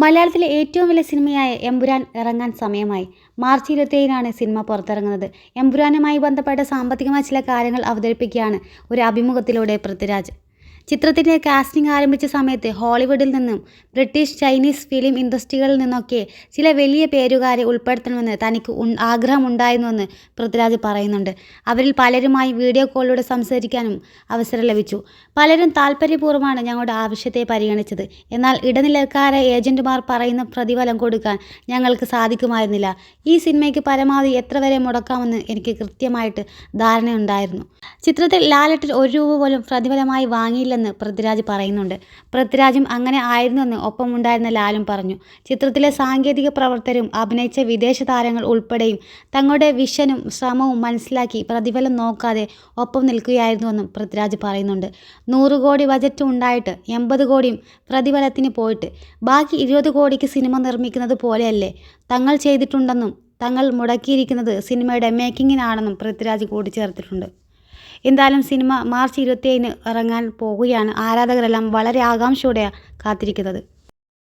മലയാളത്തിലെ ഏറ്റവും വലിയ സിനിമയായ എമ്പുരാൻ ഇറങ്ങാൻ സമയമായി. മാർച്ച് 27-നാണ് സിനിമ പുറത്തിറങ്ങുന്നത്. എമ്പുരാനുമായി ബന്ധപ്പെട്ട സാമ്പത്തികമായ ചില കാര്യങ്ങൾ അവതരിപ്പിക്കുകയാണ് ഒരു അഭിമുഖത്തിലൂടെ പൃഥ്വിരാജ്. ചിത്രത്തിൻ്റെ കാസ്റ്റിംഗ് ആരംഭിച്ച സമയത്ത് ഹോളിവുഡിൽ നിന്നും ബ്രിട്ടീഷ്, ചൈനീസ് ഫിലിം ഇൻഡസ്ട്രികളിൽ നിന്നൊക്കെ ചില വലിയ പേരുകാരെ ഉൾപ്പെടുത്തണമെന്ന് തനിക്ക് ആഗ്രഹമുണ്ടായിരുന്നുവെന്ന് പൃഥ്വിരാജ് പറയുന്നുണ്ട്. അവരിൽ പലരുമായി വീഡിയോ കോളിലൂടെ സംസാരിക്കാനും അവസരം ലഭിച്ചു. പലരും താൽപ്പര്യപൂർവ്വമാണ് ഞങ്ങളുടെ ആവശ്യത്തെ പരിഗണിച്ചത്. എന്നാൽ ഇടനിലക്കാരായ ഏജന്റുമാർ പറയുന്ന പ്രതിഫലം കൊടുക്കാൻ ഞങ്ങൾക്ക് സാധിക്കുമായിരുന്നില്ല. ഈ സിനിമയ്ക്ക് പരമാവധി എത്ര വരെ മുടക്കാമെന്ന് എനിക്ക് കൃത്യമായിട്ട് ധാരണയുണ്ടായിരുന്നു. ചിത്രത്തിൽ ലാലേട്ടൻ ഒരു രൂപ പോലും പ്രതിഫലമായി വാങ്ങിയില്ലെന്ന് പൃഥ്വിരാജ് പറയുന്നുണ്ട്. പൃഥ്വിരാജും അങ്ങനെ ആയിരുന്നുവെന്ന് ഒപ്പമുണ്ടായിരുന്ന ലാലും പറഞ്ഞു. ചിത്രത്തിലെ സാങ്കേതിക പ്രവർത്തകരും അഭിനയിച്ച വിദേശ താരങ്ങൾ ഉൾപ്പെടെയും തങ്ങളുടെ വിഷനും ശ്രമവും മനസ്സിലാക്കി പ്രതിഫലം നോക്കാതെ ഒപ്പം നിൽക്കുകയായിരുന്നുവെന്നും പൃഥ്വിരാജ് പറയുന്നുണ്ട്. 100 കോടി ബജറ്റ് ഉണ്ടായിട്ട് 80 കോടിയും പ്രതിഫലത്തിന് പോയിട്ട് ബാക്കി 20 കോടിക്ക് സിനിമ നിർമ്മിക്കുന്നത് പോലെയല്ലേ തങ്ങൾ ചെയ്തിട്ടുണ്ടെന്നും തങ്ങൾ മുടക്കിയിരിക്കുന്നത് സിനിമയുടെ മേക്കിങ്ങിനാണെന്നും പൃഥ്വിരാജ് കൂട്ടിച്ചേർത്തിട്ടുണ്ട്. എന്തായാലും സിനിമ മാർച്ച് 27-ന് ഇറങ്ങാൻ പോകുകയാണ്. ആരാധകരെല്ലാം വളരെ ആകാംക്ഷയോടെയാണ് കാത്തിരിക്കുന്നത്.